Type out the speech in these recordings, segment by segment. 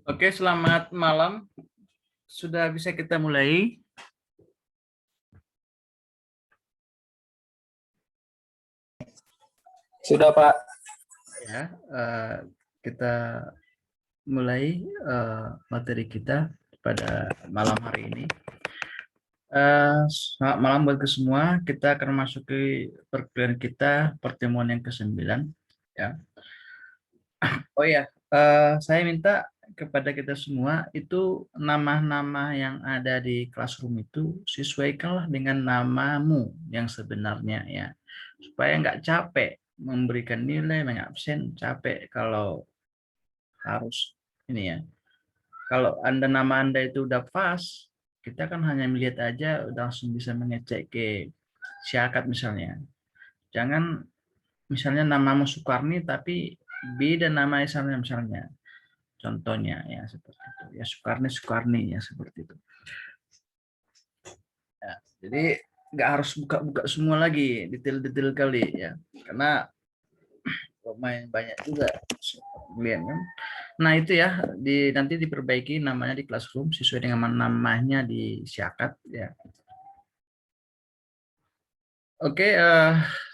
Oke, selamat malam. Sudah bisa kita mulai? Sudah, Pak. Ya, kita mulai materi kita pada malam hari ini. Selamat malam buat semua. Kita akan masuk ke perkuliahan kita pertemuan yang ke-9. Ya. Oh ya, saya minta kepada kita semua itu nama-nama yang ada di classroom itu sesuaikanlah dengan namamu yang sebenarnya ya, supaya nggak capek memberikan nilai, mengabsen, capek kalau harus ini ya. Kalau nama Anda itu udah pas, kita kan hanya melihat aja udah langsung bisa mengecek ke syakat misalnya. Jangan misalnya namamu Sukarni tapi beda nama misalnya. Contohnya ya seperti itu. Ya Sukarni Sukarni ya seperti itu. Ya, jadi nggak harus buka-buka semua lagi detail-detail kali ya, karena lumayan banyak juga kalian kan. Nah itu ya nanti diperbaiki namanya di classroom sesuai dengan namanya di syakat ya. Oke,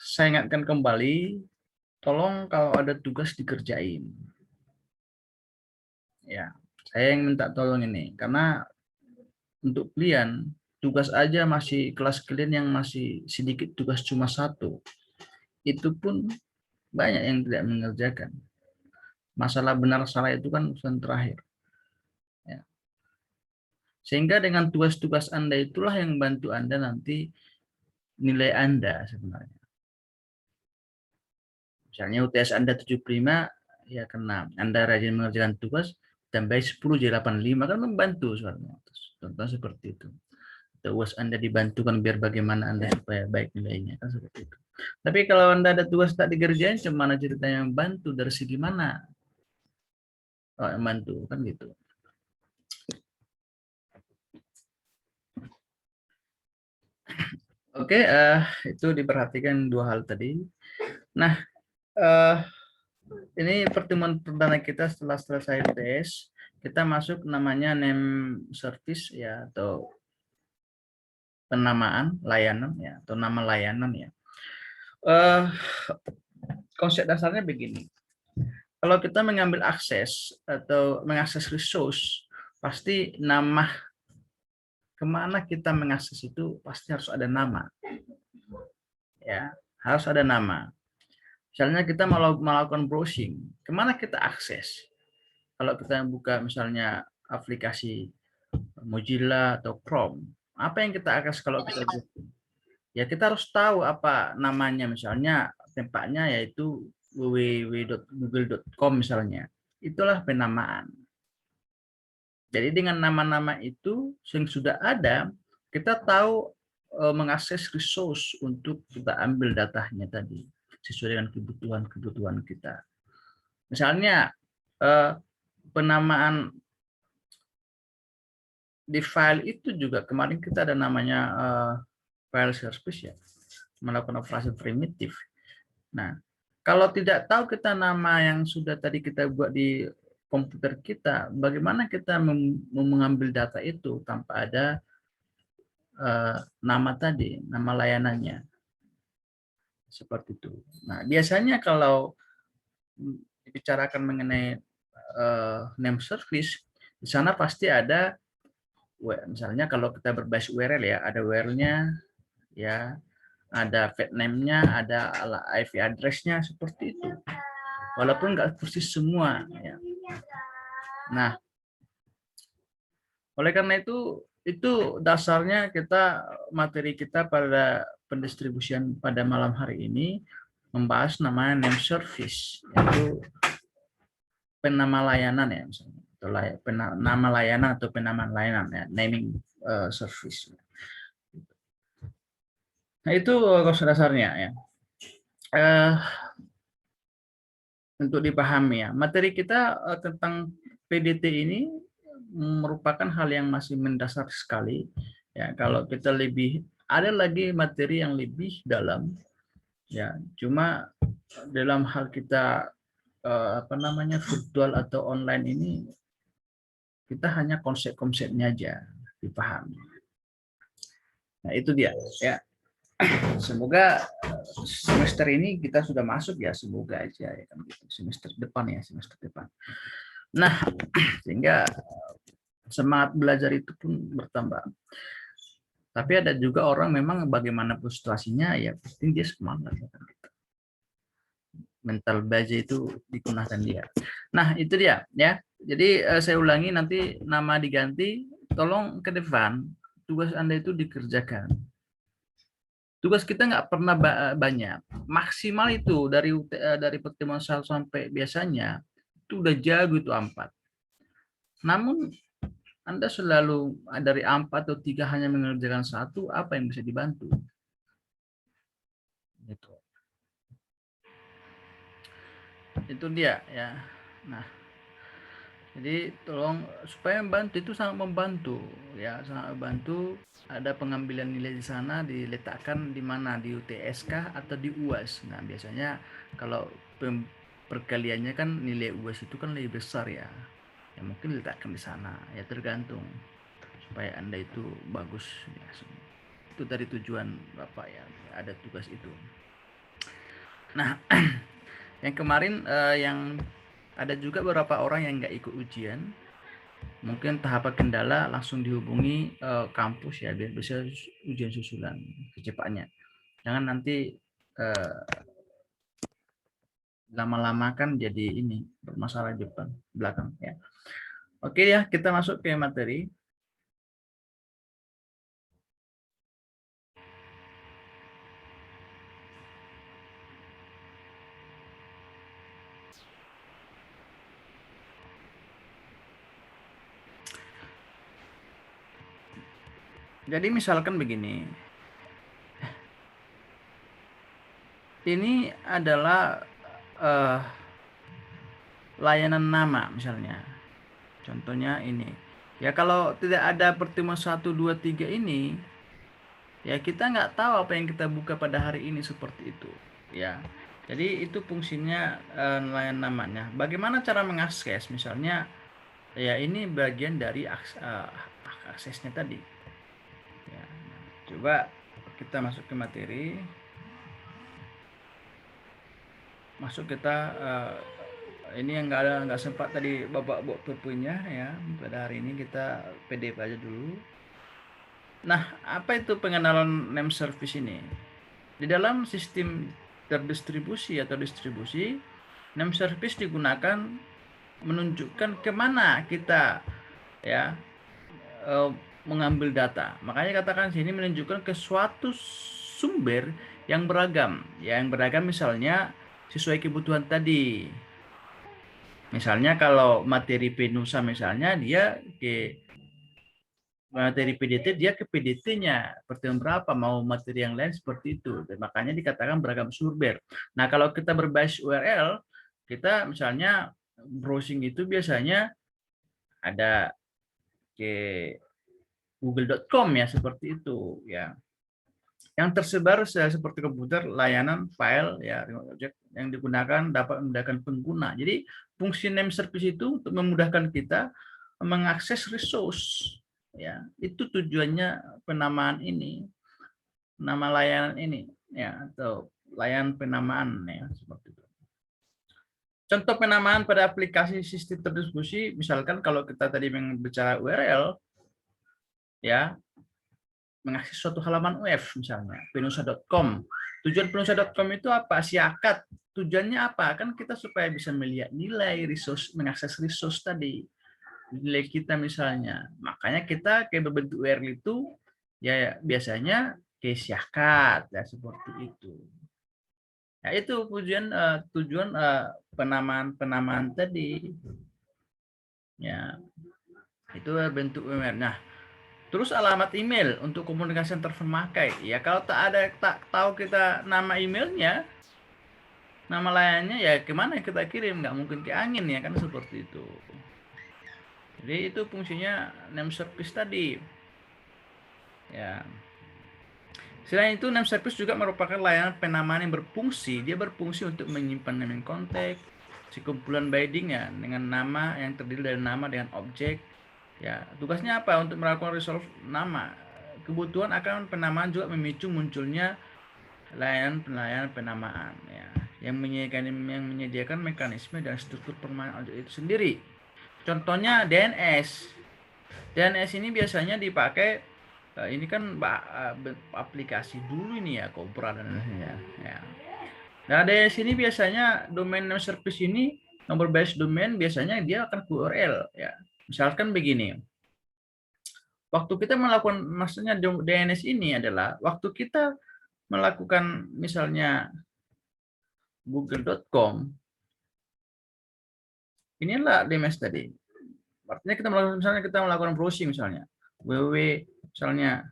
saya ingatkan kembali, tolong kalau ada tugas dikerjain. Ya, saya yang minta tolong ini karena untuk kalian tugas aja masih kelas kalian yang masih sedikit tugas cuma satu, itu pun banyak yang tidak mengerjakan. Masalah benar salah itu kan urusan terakhir ya. Sehingga dengan tugas-tugas Anda itulah yang bantu Anda nanti nilai Anda sebenarnya. Misalnya UTS Anda 75, ya kena. Anda rajin mengerjakan tugas, tambah 10 jadi 85, kan membantu soalnya. Contoh seperti itu. Tugas Anda dibantukan biar bagaimana Anda supaya baik nilainya, kan seperti itu. Tapi kalau Anda ada tugas tak dikerjain, cuma ceritanya membantu dari segi mana? Oh, membantu, kan gitu. Oke, itu diperhatikan dua hal tadi. Nah, eh, ini pertemuan perdana kita setelah selesai tes. Kita masuk namanya name service ya, atau penamaan layanan ya, atau nama layanan ya. Eh, Konsep dasarnya begini. Kalau kita mengambil akses atau mengakses resource, pasti nama kemana kita mengakses itu pasti harus ada nama. Ya, harus ada nama. Misalnya kita melakukan browsing, kemana kita akses? Kalau kita buka misalnya aplikasi Mozilla atau Chrome, apa yang kita akses kalau kita buka? Ya kita harus tahu apa namanya, misalnya tempatnya yaitu www.google.com misalnya. Itulah penamaan. Jadi dengan nama-nama itu yang sudah ada, kita tahu mengakses resource untuk kita ambil datanya tadi sesuai dengan kebutuhan-kebutuhan kita. Misalnya penamaan di file itu juga kemarin kita ada namanya file service ya, melakukan operasi primitif. Nah, kalau tidak tahu kita nama yang sudah tadi kita buat di komputer kita, bagaimana kita mengambil data itu tanpa ada nama tadi, nama layanannya. Seperti itu. Nah, biasanya kalau dibicarakan mengenai name service, di sana pasti ada, misalnya kalau kita berbasis URL ya, ada URL-nya, ya, ada pet name-nya, ada IP address-nya, seperti itu. Walaupun nggak persis semua. Ya. Nah, oleh karena itu dasarnya materi kita pada pendistribusian pada malam hari ini membahas namanya name service, yaitu penama layanan ya, misalnya. Nama layanan atau penamaan layanan ya, naming service. Nah, itu konsep dasarnya ya. Untuk dipahami ya, materi kita tentang PDT ini merupakan hal yang masih mendasar sekali ya. Kalau kita lebih ada lagi materi yang lebih dalam ya, cuma dalam hal kita virtual atau online ini Kita hanya konsep-konsepnya aja dipahami. Nah, itu dia ya. Semoga semester ini kita sudah masuk ya, semoga aja ya kan gitu. Semester depan ya, semester depan. Nah, sehingga semangat belajar itu pun bertambah. Tapi ada juga orang memang bagaimanapun situasinya ya penting dia semangat ya kan gitu. Mental baja itu digunakan dia. Nah, itu dia ya. Jadi saya ulangi, nanti nama diganti, tolong ke depan tugas Anda itu dikerjakan. Tugas kita nggak pernah banyak. Maksimal itu dari pertemuan 1 sampai biasanya itu udah jago itu 4. Namun Anda selalu dari 4 atau 3 hanya mengerjakan 1, apa yang bisa dibantu? Gitu. Itu dia ya. Nah, jadi tolong supaya membantu itu sangat membantu ya, sangat membantu. Ada pengambilan nilai di sana diletakkan di mana, di UTS kah atau di UAS. Nah, biasanya kalau perkaliannya kan nilai UAS itu kan lebih besar ya. Ya mungkin diletakkan di sana. Ya tergantung supaya Anda itu bagus ya. Itu dari tujuan Bapak ya, ada tugas itu. Nah, yang kemarin yang ada juga beberapa orang yang nggak ikut ujian, mungkin tahap kendala langsung dihubungi kampus ya, biar bisa ujian susulan secepatnya. Jangan nanti lama-lama kan jadi ini bermasalah depan belakang ya. Oke ya, kita masuk ke materi. Jadi misalkan begini, ini adalah layanan nama misalnya. Contohnya ini. Ya kalau tidak ada pertemuan 1, 2, 3 ini, ya kita nggak tahu apa yang kita buka pada hari ini seperti itu. Ya. Jadi itu fungsinya layanan namanya. Bagaimana cara mengakses? Misalnya, ya ini bagian dari aksesnya tadi. Ya. Coba kita masuk ke materi. Masuk kita ini yang nggak sempat tadi Bapak buat perpunya ya, pada hari ini kita PDF aja dulu. Nah, apa itu pengenalan name service ini? Di dalam sistem terdistribusi atau distribusi, name service digunakan menunjukkan kemana kita ya mengambil data. Makanya katakan sini menunjukkan ke suatu sumber yang beragam. Ya, yang beragam misalnya sesuai kebutuhan tadi. Misalnya kalau materi penusa misalnya dia ke materi PDT, dia ke PDT-nya pertemuan berapa, mau materi yang lain seperti itu. Dan makanya dikatakan beragam sumber. Nah, kalau kita berbasis URL, kita misalnya browsing itu biasanya ada ke google.com ya, seperti itu ya. Yang tersebar seperti komputer, layanan, file ya, remote object yang digunakan dapat memudahkan pengguna. Jadi fungsi name service itu untuk memudahkan kita mengakses resource ya. Itu tujuannya penamaan ini, nama layanan ini ya, atau layanan penamaan ya, seperti itu. Contoh penamaan pada aplikasi sistem terdistribusi, misalkan kalau kita tadi bicara URL ya, mengakses suatu halaman web misalnya penusa.com. Tujuan penusa.com itu apa? Siakat. Tujuannya apa? Kan kita supaya bisa melihat nilai resource, mengakses resource tadi. Nilai kita misalnya. Makanya kita kayak berbentuk URL itu ya biasanya ke siakat ya, seperti itu. Ya itu tujuan penamaan tadi. Ya. Itu bentuk URL. Nah, terus alamat email untuk komunikasi antar pemakai. Ya kalau tak tahu kita nama emailnya, nama layannya ya kemana kita kirim? Nggak mungkin ke angin ya kan, seperti itu. Jadi itu fungsinya name service tadi. Ya. Selain itu name service juga merupakan layanan penamaan yang berfungsi. Dia berfungsi untuk menyimpan naming kontak, sekumpulan binding ya dengan nama yang terdiri dari nama dengan objek, Ya, tugasnya apa? Untuk melakukan resolve nama. Kebutuhan akan penamaan juga memicu munculnya layanan penamaan ya, yang menyediakan mekanisme dan struktur permainan objek itu sendiri. Contohnya DNS. DNS ini biasanya dipakai ini kan aplikasi dulu ini ya, Cobra dan lainnya ya. Nah, DNS ini biasanya domain name service ini nomor base domain biasanya dia akan ke URL ya. Misalkan begini. Waktu kita melakukan maksudnya DNS ini adalah waktu kita melakukan misalnya google.com, inilah DNS tadi. Artinya kita melakukan browsing misalnya www misalnya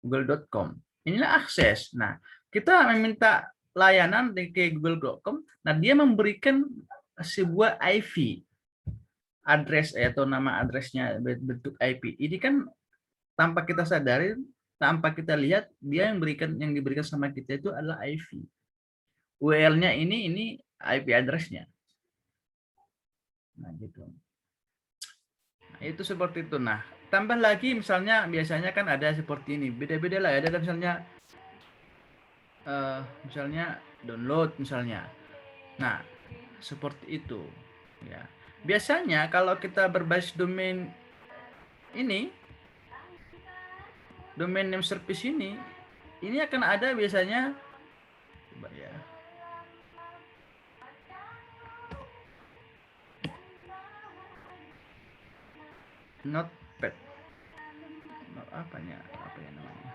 google.com. Inilah akses. Nah, kita meminta layanan ke google.com. Nah, dia memberikan sebuah IP address atau nama addressnya bentuk IP. Ini kan tanpa kita sadari, tanpa kita lihat, dia yang diberikan sama kita itu adalah IP. URL-nya ini IP address-nya. Nah, gitu. Nah, itu seperti itu. Nah, tambah lagi misalnya biasanya kan ada seperti ini. Beda-beda lah ya. Ada misalnya download misalnya. Nah, seperti itu. Ya. Biasanya kalau kita berbasis domain ini, domain name service ini akan ada biasanya, coba ya. Notepad. Apa ya namanya?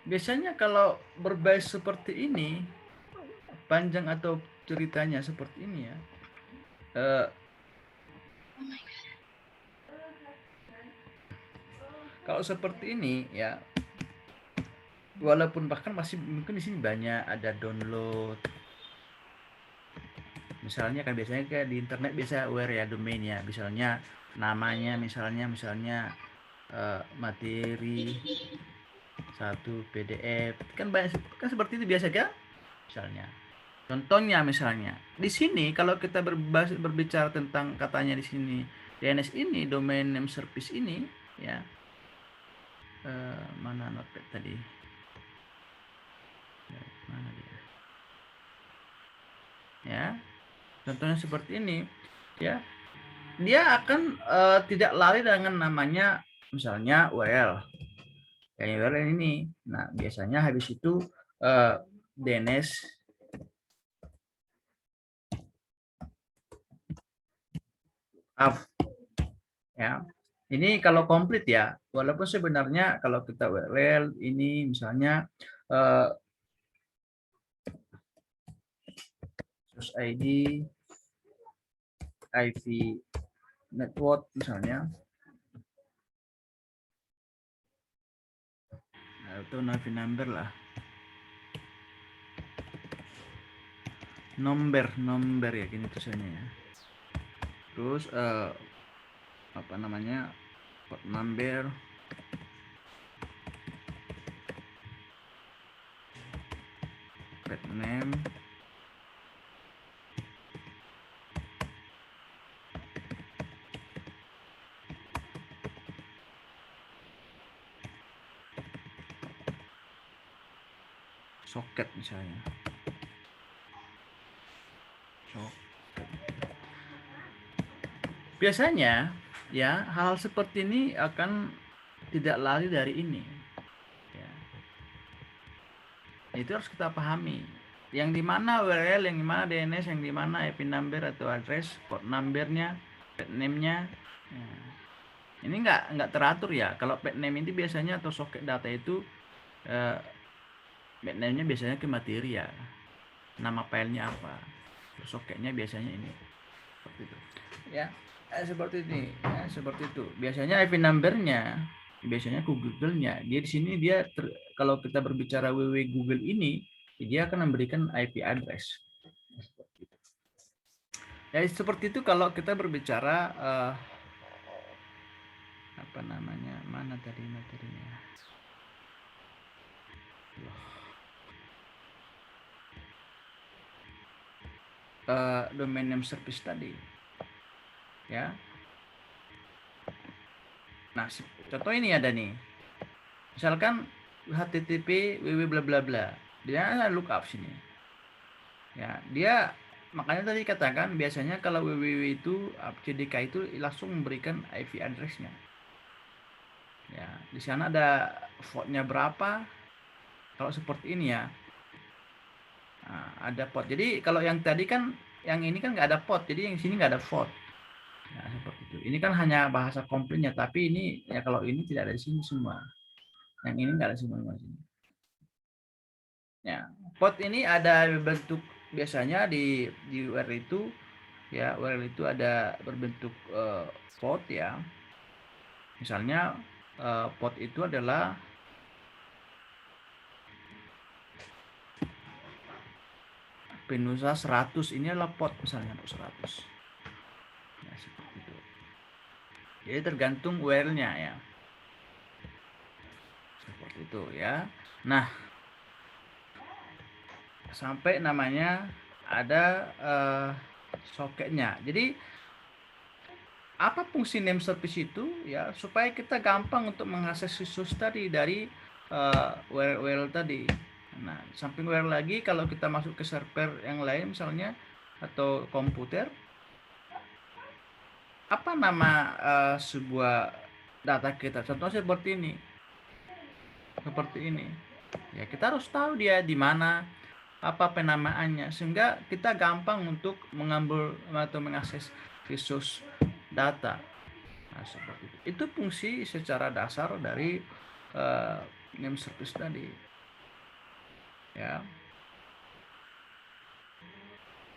Biasanya kalau berbasis seperti ini, panjang atau ceritanya seperti ini ya. Kalau seperti ini ya, walaupun bahkan masih mungkin di sini banyak ada download. Misalnya kan biasanya kayak di internet biasa aware ya domainnya, misalnya namanya misalnya materi satu PDF kan banyak kan seperti itu biasa kan misalnya. Contohnya misalnya di sini kalau kita berbicara tentang katanya di sini DNS ini domain name service ini ya, mana notepad tadi ya, mana dia ya, contohnya seperti ini ya, dia akan tidak lari dengan namanya misalnya URL kayak URL ini. Nah biasanya habis itu DNS ya. Ini kalau komplit ya, walaupun sebenarnya kalau kita URL ini misalnya source ID, IP network misalnya, atau IP number lah, nomor ya gini tulisannya ya. Terus apa namanya port number, pet name, soket misalnya. Biasanya ya hal seperti ini akan tidak lari dari ini. Ya. Itu harus kita pahami. Yang dimana URL, yang dimana DNS, yang dimana IP number atau address, port numbernya, pet name-nya. Ya. Ini nggak teratur ya. Kalau pet name ini biasanya atau soket data itu pet name-nya biasanya ke materi ya. Nama filenya apa. Terus soketnya biasanya ini. Seperti itu. Ya, seperti ini. Ya, seperti itu. Biasanya IP number-nya biasanya ke Google-nya. Dia di sini kalau kita berbicara www Google ini, dia akan memberikan IP address. Ya seperti itu kalau kita berbicara apa namanya, mana tadi materinya. domain name service tadi, ya. Nah, contoh ini ada nih, misalkan http www bla bla bla, dia ada lookup sini, ya. Dia makanya tadi katakan biasanya kalau www itu CDK itu langsung memberikan IP address-nya, ya. Di sana ada portnya berapa, kalau seperti ini ya. Nah, ada port. Jadi kalau yang tadi kan, yang ini kan nggak ada port, jadi yang sini nggak ada port. Nah, seperti itu. Ini kan hanya bahasa komplainnya, tapi ini ya kalau ini tidak ada di sini semua. Yang ini nggak ada semua di sini. Ya, port ini ada bentuk biasanya di URL itu, ya URL itu ada berbentuk port, ya. Misalnya port itu adalah Penusa 100, ini adalah port misalnya port 100. Ya, seperti itu. Jadi tergantung URL-nya, ya. Seperti itu, ya. Nah, sampai namanya ada soketnya. Jadi apa fungsi name service itu, ya, supaya kita gampang untuk mengakses resource tadi dari URL tadi. Nah, samping URL lagi, kalau kita masuk ke server yang lain misalnya atau komputer, apa nama sebuah data kita, contohnya seperti ini, ya. Kita harus tahu dia di mana, apa penamaannya, sehingga kita gampang untuk mengambil atau mengakses resource data. Nah, seperti itu. Itu fungsi secara dasar dari name service tadi, ya.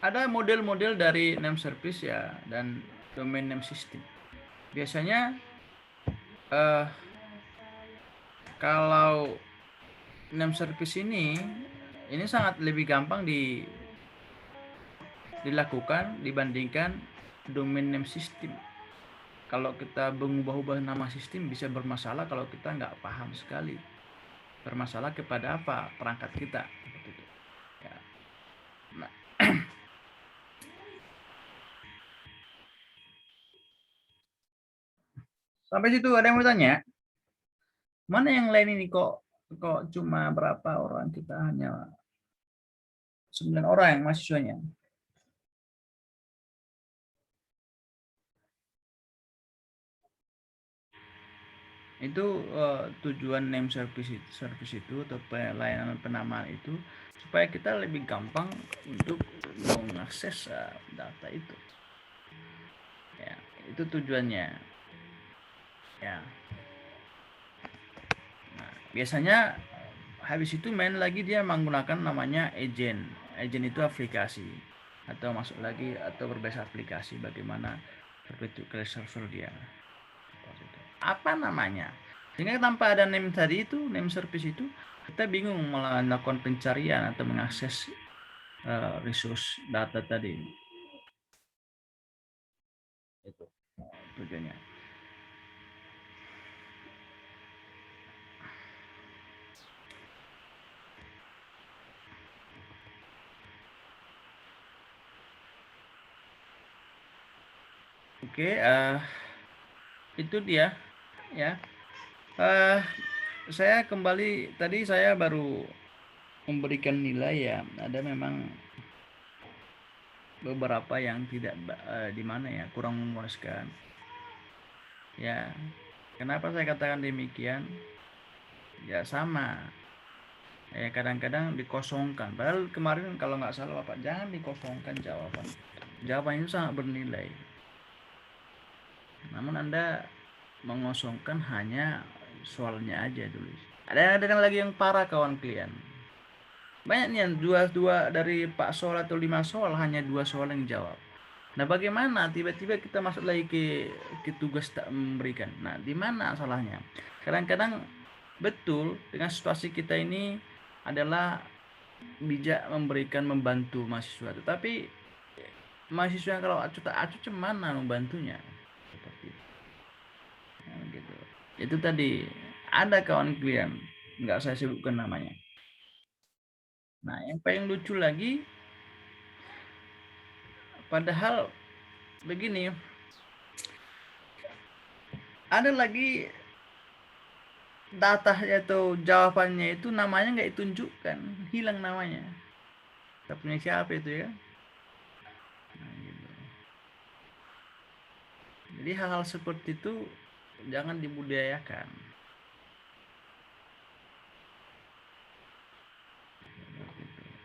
Ada model-model dari name service, ya, dan domain name system. Biasanya kalau name service ini sangat lebih gampang dilakukan dibandingkan domain name system. Kalau kita mengubah-ubah nama sistem bisa bermasalah kalau kita nggak paham sekali. Bermasalah kepada apa? Perangkat kita. Seperti itu. Ya. Nah. Sampai situ ada yang mau tanya? Mana yang lain ini kok cuma berapa orang? Kita hanya 9 orang yang mahasiswanya. Itu tujuan name service itu atau pelayanan penamaan itu supaya kita lebih gampang untuk mengakses data itu, ya. Itu tujuannya, ya. Nah, biasanya habis itu main lagi dia menggunakan namanya agent itu aplikasi, atau masuk lagi atau berbasis aplikasi bagaimana berbentuk ke server dia. Apa namanya, sehingga tanpa ada name tadi itu, name service itu, kita bingung melakukan pencarian atau mengakses resource data tadi. Itu tujuannya. Oke, itu dia, ya. Saya kembali tadi, saya baru memberikan nilai, ya. Ada memang beberapa yang tidak di mana ya, kurang memuaskan, ya. Kenapa saya katakan demikian? Ya sama, ya, kadang-kadang dikosongkan. Padahal kemarin kalau nggak salah Bapak, jangan dikosongkan jawaban. Jawaban itu sangat bernilai. Namun Anda mengosongkan hanya soalnya aja dulu. Ada lagi yang parah, kawan kalian. Banyak nih yang dua dari 4 soal atau 5 soal hanya 2 soal yang jawab. Nah, bagaimana tiba-tiba kita masuk lagi ke tugas tak memberikan? Nah, di mana salahnya? Kadang-kadang betul dengan situasi kita ini adalah bijak memberikan, membantu mahasiswa, tetapi mahasiswa kalau acuh tak acuh mana membantunya, seperti itu. Nah, gitu. Itu tadi ada kawan klien, nggak saya sebutkan namanya. Nah, yang paling lucu lagi, Padahal begini, ada lagi data atau jawabannya itu namanya nggak ditunjukkan, hilang namanya. Kita punya siapa itu ya? Nah, gitu. Jadi hal-hal seperti itu jangan dibudidayakan.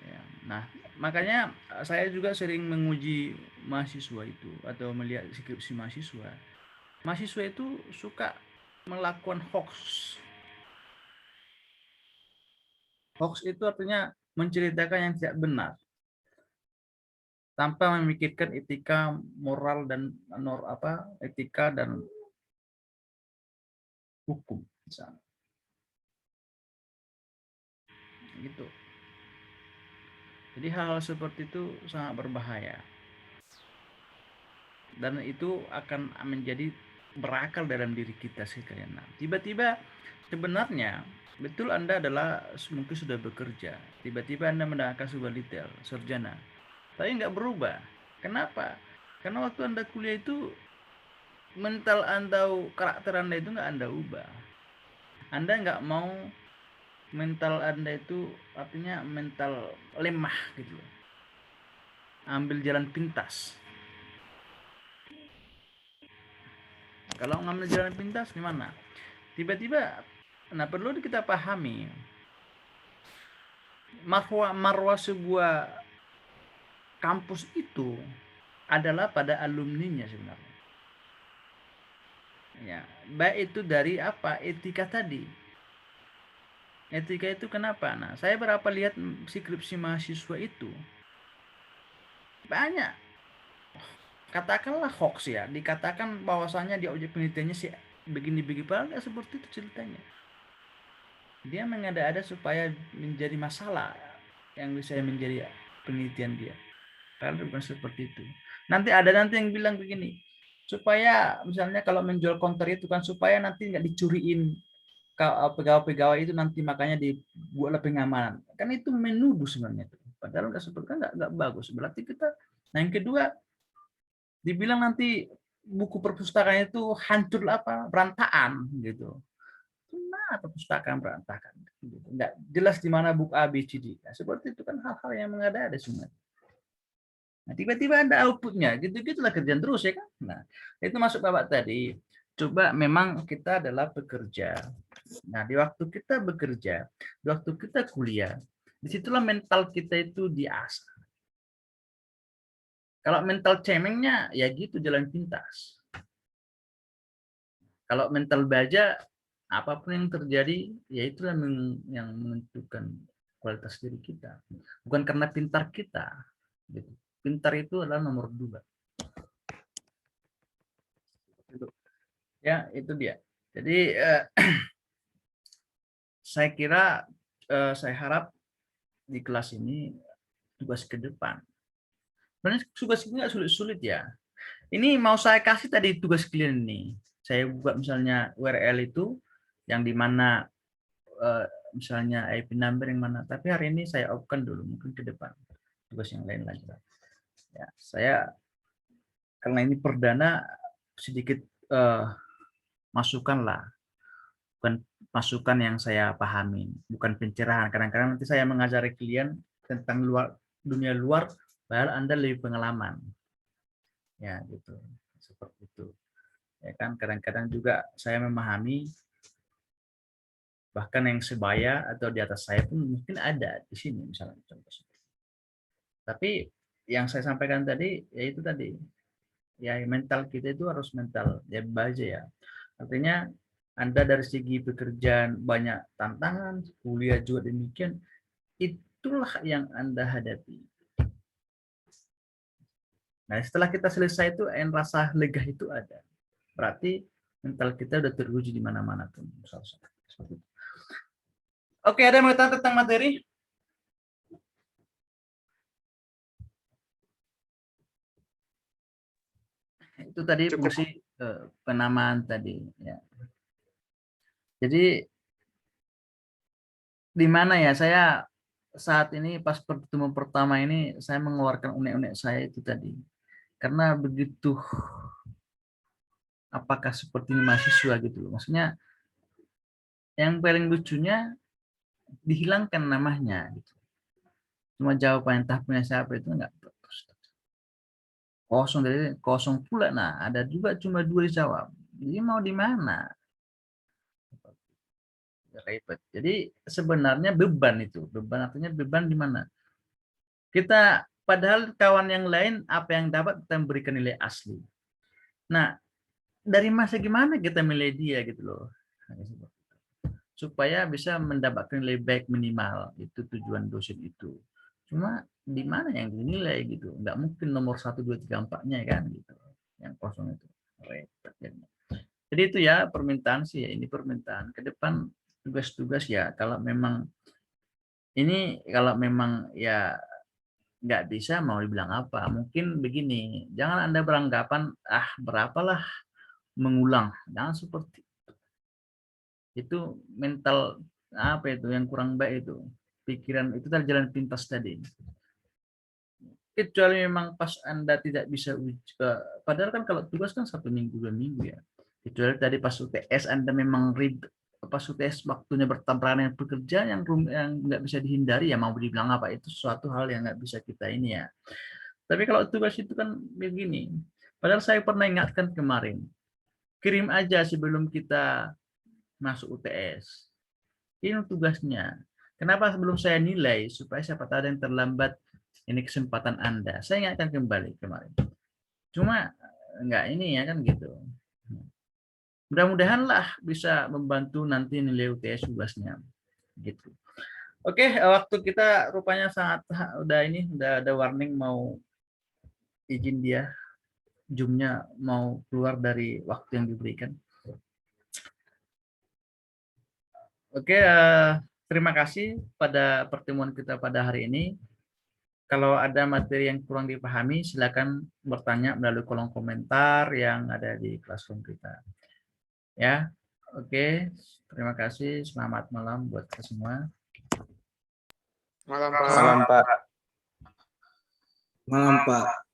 Ya. Nah, makanya saya juga sering menguji mahasiswa itu atau melihat skripsi mahasiswa. Mahasiswa itu suka melakukan hoax. Hoax itu artinya menceritakan yang tidak benar tanpa memikirkan etika, moral dan etika dan hukum misalnya. Gitu. Jadi hal-hal seperti itu sangat berbahaya. Dan itu akan menjadi berakal dalam diri kita sekalian. Nah, tiba-tiba sebenarnya betul Anda adalah mungkin sudah bekerja, tiba-tiba Anda mendapatkan sebuah detail sarjana, tapi nggak berubah. Kenapa? Karena waktu Anda kuliah itu mental Anda, karakter Anda itu nggak Anda ubah. Anda nggak mau mental Anda itu artinya mental lemah gitu loh. Ambil jalan pintas. Kalau ngambil jalan pintas gimana? Tiba-tiba, nah perlu kita pahami marwah sebuah kampus itu adalah pada alumninya sebenarnya. Ya, baik itu dari apa? Etika tadi. Etika itu kenapa? Nah, saya berapa lihat skripsi mahasiswa itu banyak, katakanlah hoax ya, dikatakan bahwasanya di objek penelitiannya sih begini-begini, padahal nggak seperti itu ceritanya. Dia mengada-ada supaya menjadi masalah yang bisa menjadi penelitian dia. Padahal bukan seperti itu. Nanti yang bilang begini, supaya misalnya kalau menjual counter itu kan supaya nanti nggak dicuriin pegawai-pegawai itu nanti makanya dibuatlah pengamanan. Kan itu menuduh sebenarnya itu. Padahal nggak seperti kan nggak bagus. Berarti kita. Nah yang kedua dibilang nanti buku perpustakaan itu hancur apa berantakan gitu. Nah, perpustakaan berantakan. Gitu. Nggak jelas di mana buku A, B, C, D. Nah, seperti itu kan hal-hal yang mengada-ada semua. Nah, tiba-tiba ada outputnya, gitu-gitulah kerjaan terus ya kan. Nah, itu masuk Bapak tadi. Coba memang kita adalah pekerja. Nah, di waktu kita bekerja, di waktu kita kuliah, disitulah mental kita itu diasah. Kalau mental cemengnya, ya gitu jalan pintas. Kalau mental baja, apapun yang terjadi, ya itulah yang menentukan kualitas diri kita. Bukan karena pintar kita. Gitu. Pintar itu adalah nomor 2. Ya, itu dia. Jadi, saya kira, saya harap di kelas ini tugas ke depan. Sebenarnya tugas ini nggak sulit-sulit ya. Ini mau saya kasih tadi tugas kalian nih. Saya buka misalnya URL itu yang dimana misalnya IP number yang mana. Tapi hari ini saya open dulu, mungkin ke depan tugas yang lain lagi. Ya, saya karena ini perdana sedikit masukan lah, bukan masukan yang saya pahami, bukan pencerahan. Kadang-kadang nanti saya mengajari kalian tentang dunia luar, padahal Anda lebih pengalaman. Ya, gitu. Seperti itu. Ya kan, kadang-kadang juga saya memahami bahkan yang sebaya atau di atas saya pun mungkin ada di sini misalnya contoh. Tapi yang saya sampaikan tadi ya itu tadi. Ya mental kita itu harus mental ya baja ya. Artinya Anda dari segi pekerjaan banyak tantangan, kuliah juga demikian, itulah yang Anda hadapi. Nah, setelah kita selesai itu, rasa lega itu ada. Berarti mental kita udah teruji di mana-mana tuh. Oke, ada yang mau tanya tentang materi? Itu tadi Cukup. fungsi penamaan tadi. Ya. Jadi di mana ya saya saat ini pas pertemuan pertama ini saya mengeluarkan unek-unek saya itu tadi. Karena begitu, apakah seperti mahasiswa gitu loh. Maksudnya yang paling lucunya dihilangkan namanya gitu. Cuma jawaban entah punya siapa itu enggak kosong, dari kosong pula. Nah, ada juga cuma 2 dijawab. Jadi mau di mana? Ribet. Jadi sebenarnya beban itu. Beban artinya beban di mana? Kita padahal kawan yang lain apa yang dapat kita memberikan nilai asli. Nah, dari masa gimana kita milih dia gitu loh. Supaya bisa mendapatkan nilai baik minimal, itu tujuan dosen itu. Cuma di mana yang dinilai gitu, nggak mungkin nomor 1, 2, 3, 4-nya kan gitu, yang kosong itu. Jadi itu ya permintaan sih ya, ini permintaan ke depan tugas-tugas ya, kalau memang ya nggak bisa mau dibilang apa, mungkin begini, jangan Anda beranggapan berapalah mengulang, jangan seperti itu. Mental apa itu yang kurang baik, itu pikiran itu tadi, jalan pintas tadi. Kecuali memang pas Anda tidak bisa padahal kan kalau tugas kan 1 minggu 2 minggu ya, kecuali tadi pas UTS Anda memang pas UTS waktunya bertabrakan dengan pekerjaan yang nggak bisa dihindari, ya mau dibilang apa, itu suatu hal yang nggak bisa kita ini ya. Tapi kalau tugas itu kan begini, padahal saya pernah ingatkan kemarin, kirim aja sebelum kita masuk UTS. Ini tugasnya. Kenapa sebelum saya nilai? Supaya siapa tahu ada yang terlambat, ini kesempatan Anda. Saya ingatkan kembali kemarin. Cuma enggak ini ya kan gitu. Mudah-mudahan lah bisa membantu nanti nilai UTS tugasnya. Gitu. Oke, waktu kita rupanya sangat udah ada warning mau izin dia. Zoom-nya mau keluar dari waktu yang diberikan. Oke, terima kasih pada pertemuan kita pada hari ini. Kalau ada materi yang kurang dipahami, silakan bertanya melalui kolom komentar yang ada di Classroom kita. Ya, oke. Terima kasih. Selamat malam buat kita semua. Malam, Pak. Malam, Pak. Malam, Pak.